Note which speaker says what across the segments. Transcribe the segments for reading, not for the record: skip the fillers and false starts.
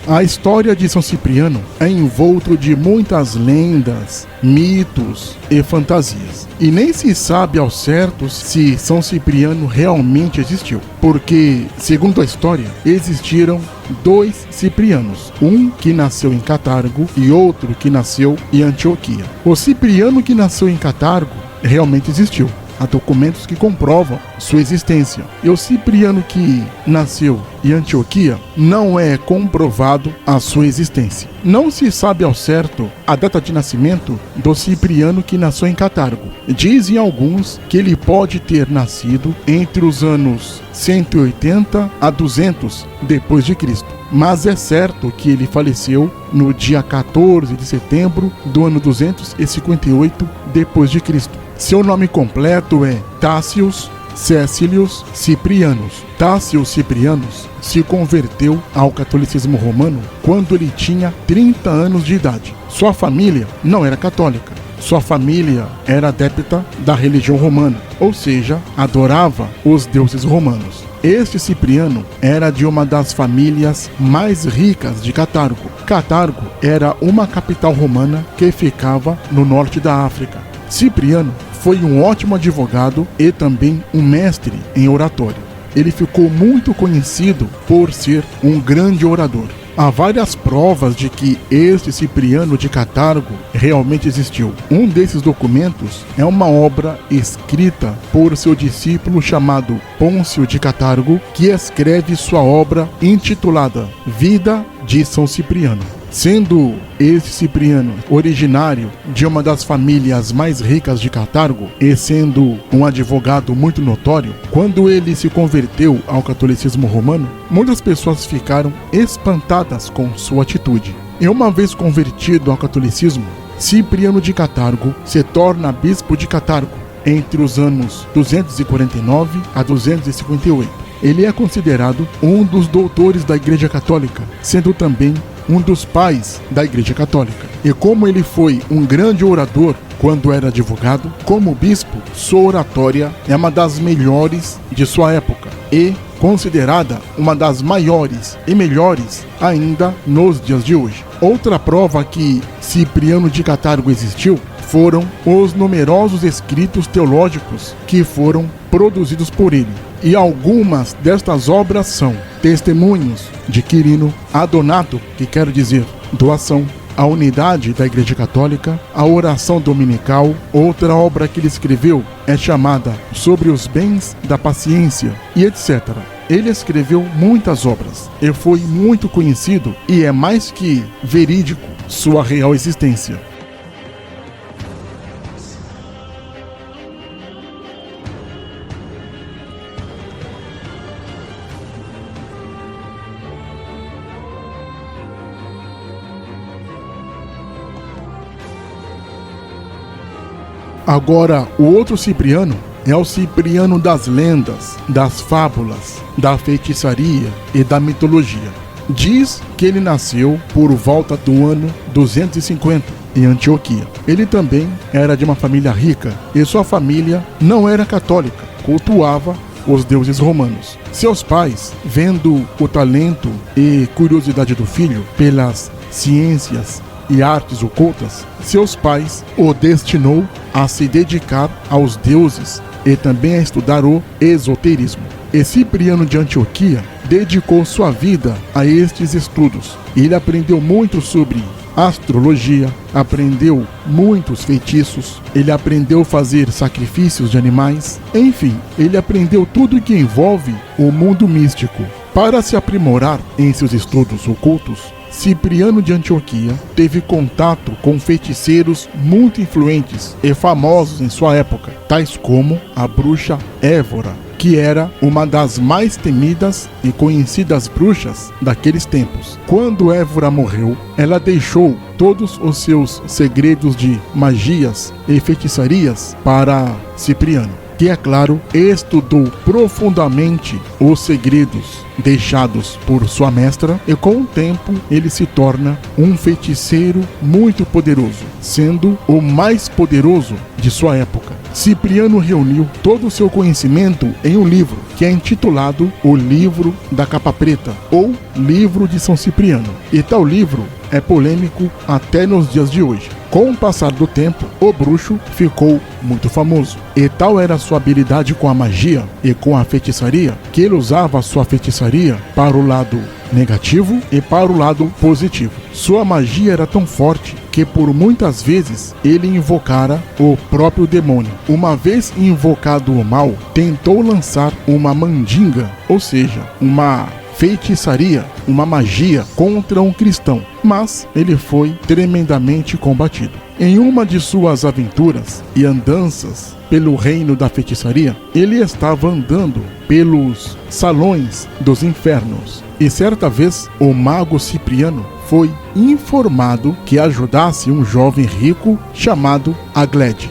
Speaker 1: A história de São Cipriano é envolto de muitas lendas, mitos e fantasias. E nem se sabe ao certo se São Cipriano realmente existiu, porque, segundo a história, existiram dois Ciprianos, um que nasceu em Catargo e outro que nasceu em Antioquia. O Cipriano que nasceu em Catargo realmente existiu. Há documentos que comprovam sua existência. E o Cipriano que nasceu em Antioquia não é comprovado a sua existência. Não se sabe ao certo a data de nascimento do Cipriano que nasceu em Catargo. Dizem alguns que ele pode ter nascido entre os anos 180 a 200 depois de Cristo. Mas é certo que ele faleceu no dia 14 de setembro do ano 258 depois de Cristo. Seu nome completo é Tácius Cecilius Ciprianus. Tácius Ciprianus se converteu ao catolicismo romano quando ele tinha 30 anos de idade. Sua família não era católica. Sua família era adepta da religião romana, ou seja, adorava os deuses romanos. Este Cipriano era de uma das famílias mais ricas de Catargo. Catargo era uma capital romana que ficava no norte da África. Cipriano foi um ótimo advogado e também um mestre em oratória. Ele ficou muito conhecido por ser um grande orador. Há várias provas de que este Cipriano de Catargo realmente existiu. Um desses documentos é uma obra escrita por seu discípulo chamado Pôncio de Catargo, que escreve sua obra intitulada Vida de São Cipriano. Sendo este Cipriano originário de uma das famílias mais ricas de Catargo e sendo um advogado muito notório, quando ele se converteu ao catolicismo romano, muitas pessoas ficaram espantadas com sua atitude. E uma vez convertido ao catolicismo, Cipriano de Catargo se torna bispo de Catargo entre os anos 249 a 258. Ele é considerado um dos doutores da Igreja Católica, sendo também um dos pais da Igreja Católica. E como ele foi um grande orador quando era advogado, como bispo, sua oratória é uma das melhores de sua época e considerada uma das maiores e melhores ainda nos dias de hoje. Outra prova que Cipriano de Catargo existiu foram os numerosos escritos teológicos que foram produzidos por ele. E algumas destas obras são Testemunhos de Quirino, Adonato, que quer dizer doação, a unidade da Igreja Católica, a oração dominical. Outra obra que ele escreveu é chamada Sobre os Bens da Paciência e etc. Ele escreveu muitas obras e foi muito conhecido e é mais que verídico sua real existência. Agora, o outro Cipriano é o Cipriano das lendas, das fábulas, da feitiçaria e da mitologia. Diz que ele nasceu por volta do ano 250 em Antioquia. Ele também era de uma família rica e sua família não era católica, cultuava os deuses romanos. Seus pais, vendo o talento e curiosidade do filho pelas ciências e artes ocultas, seus pais o destinou a se dedicar aos deuses e também a estudar o esoterismo. E Cipriano de Antioquia dedicou sua vida a estes estudos. Ele aprendeu muito sobre astrologia, aprendeu muitos feitiços, ele aprendeu a fazer sacrifícios de animais, enfim, ele aprendeu tudo que envolve o mundo místico. Para se aprimorar em seus estudos ocultos, Cipriano de Antioquia teve contato com feiticeiros muito influentes e famosos em sua época, tais como a bruxa Évora, que era uma das mais temidas e conhecidas bruxas daqueles tempos. Quando Évora morreu, ela deixou todos os seus segredos de magias e feitiçarias para Cipriano, que, é claro, estudou profundamente os segredos deixados por sua mestra e com o tempo ele se torna um feiticeiro muito poderoso, sendo o mais poderoso de sua época. Cipriano reuniu todo o seu conhecimento em um livro, que é intitulado O Livro da Capa Preta, ou Livro de São Cipriano. E tal livro é polêmico até nos dias de hoje. Com o passar do tempo, o bruxo ficou muito famoso. E tal era sua habilidade com a magia e com a feitiçaria, que ele usava sua feitiçaria para o lado negativo e para o lado positivo. Sua magia era tão forte que por muitas vezes ele invocara o próprio demônio. Uma vez invocado o mal, tentou lançar uma mandinga, ou seja, uma feitiçaria, uma magia contra um cristão, mas ele foi tremendamente combatido. Em uma de suas aventuras e andanças pelo reino da feitiçaria, ele estava andando pelos salões dos infernos e certa vez o mago Cipriano foi informado que ajudasse um jovem rico chamado Aglede.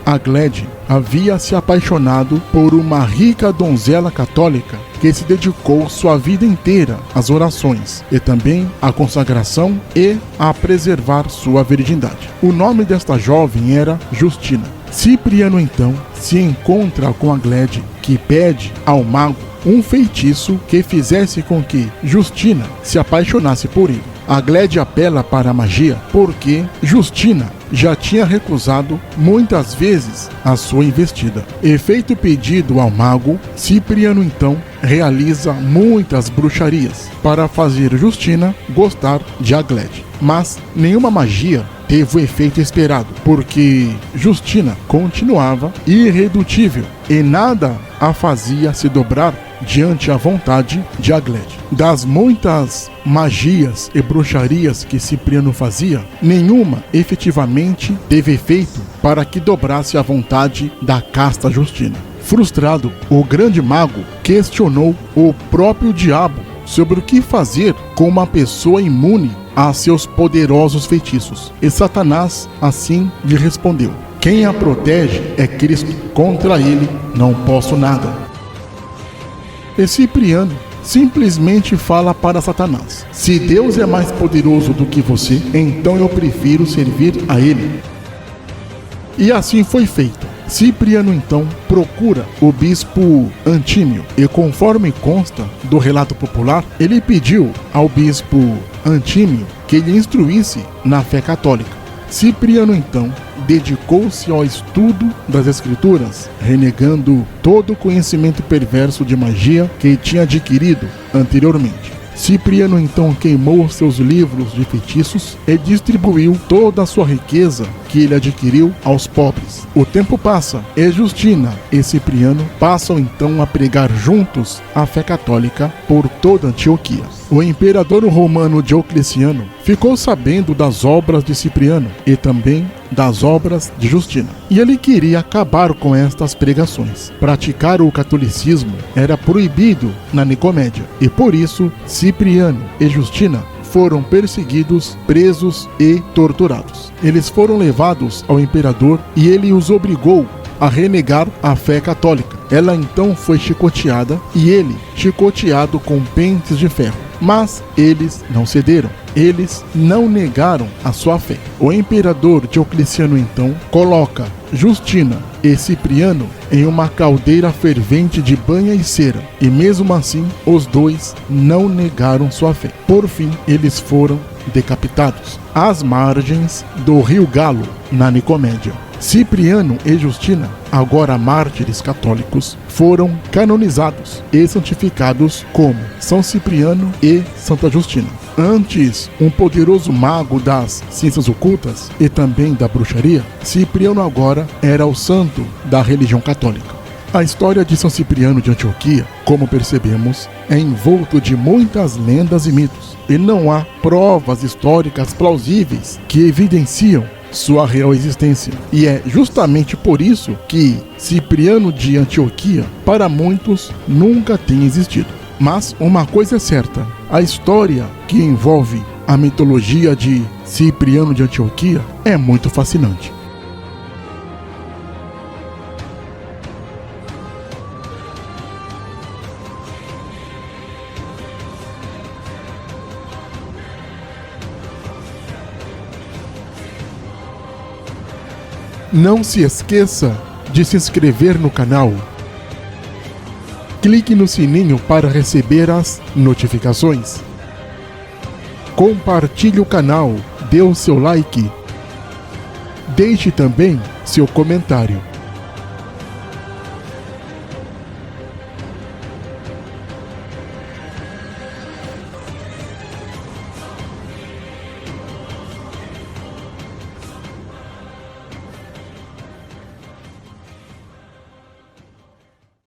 Speaker 1: Aglede havia se apaixonado por uma rica donzela católica que se dedicou sua vida inteira às orações e também à consagração e a preservar sua virgindade. O nome desta jovem era Justina. Cipriano então se encontra com Aglede, que pede ao mago um feitiço que fizesse com que Justina se apaixonasse por ele. Aglede apela para a magia porque Justina já tinha recusado muitas vezes a sua investida. E feito o pedido ao mago, Cipriano então realiza muitas bruxarias para fazer Justina gostar de Aglede. Mas nenhuma magia teve o efeito esperado, porque Justina continuava irredutível e nada a fazia se dobrar diante a vontade de Aglede. Das muitas magias e bruxarias que Cipriano fazia, nenhuma efetivamente teve efeito para que dobrasse a vontade da casta Justina. Frustrado, o grande mago questionou o próprio diabo sobre o que fazer com uma pessoa imune a seus poderosos feitiços. E Satanás assim lhe respondeu: quem a protege é Cristo, contra ele não posso nada. E Cipriano simplesmente fala para Satanás: se Deus é mais poderoso do que você, então eu prefiro servir a ele. E assim foi feito. Cipriano então procura o bispo Antímio e, conforme consta do relato popular, ele pediu ao bispo Antímio que lhe instruísse na fé católica. Cipriano então dedicou-se ao estudo das escrituras, renegando todo o conhecimento perverso de magia que tinha adquirido anteriormente. Cipriano então queimou seus livros de feitiços e distribuiu toda a sua riqueza que ele adquiriu aos pobres. O tempo passa e Justina e Cipriano passam então a pregar juntos a fé católica por toda Antioquia. O imperador romano Diocleciano ficou sabendo das obras de Cipriano e também das obras de Justina, e ele queria acabar com estas pregações. Praticar o catolicismo era proibido na Nicomédia, e por isso Cipriano e Justina foram perseguidos, presos e torturados. Eles foram levados ao imperador e ele os obrigou a renegar a fé católica. Ela então foi chicoteada e ele chicoteado com pentes de ferro. Mas eles não cederam. Eles não negaram a sua fé. O imperador Diocleciano então coloca Justina e Cipriano em uma caldeira fervente de banha e cera, e mesmo assim os dois não negaram sua fé. Por fim, eles foram decapitados às margens do rio Galo, na Nicomédia. Cipriano e Justina, agora mártires católicos, foram canonizados e santificados como São Cipriano e Santa Justina. Antes, um poderoso mago das ciências ocultas e também da bruxaria, Cipriano agora era o santo da religião católica. A história de São Cipriano de Antioquia, como percebemos, é envolto de muitas lendas e mitos, e não há provas históricas plausíveis que evidenciam sua real existência. E é justamente por isso que Cipriano de Antioquia, para muitos, nunca tem existido. Mas uma coisa é certa: a história que envolve a mitologia de Cipriano de Antioquia é muito fascinante. Não se esqueça de se inscrever no canal. Clique no sininho para receber as notificações. Compartilhe o canal, dê o seu like. Deixe também seu comentário.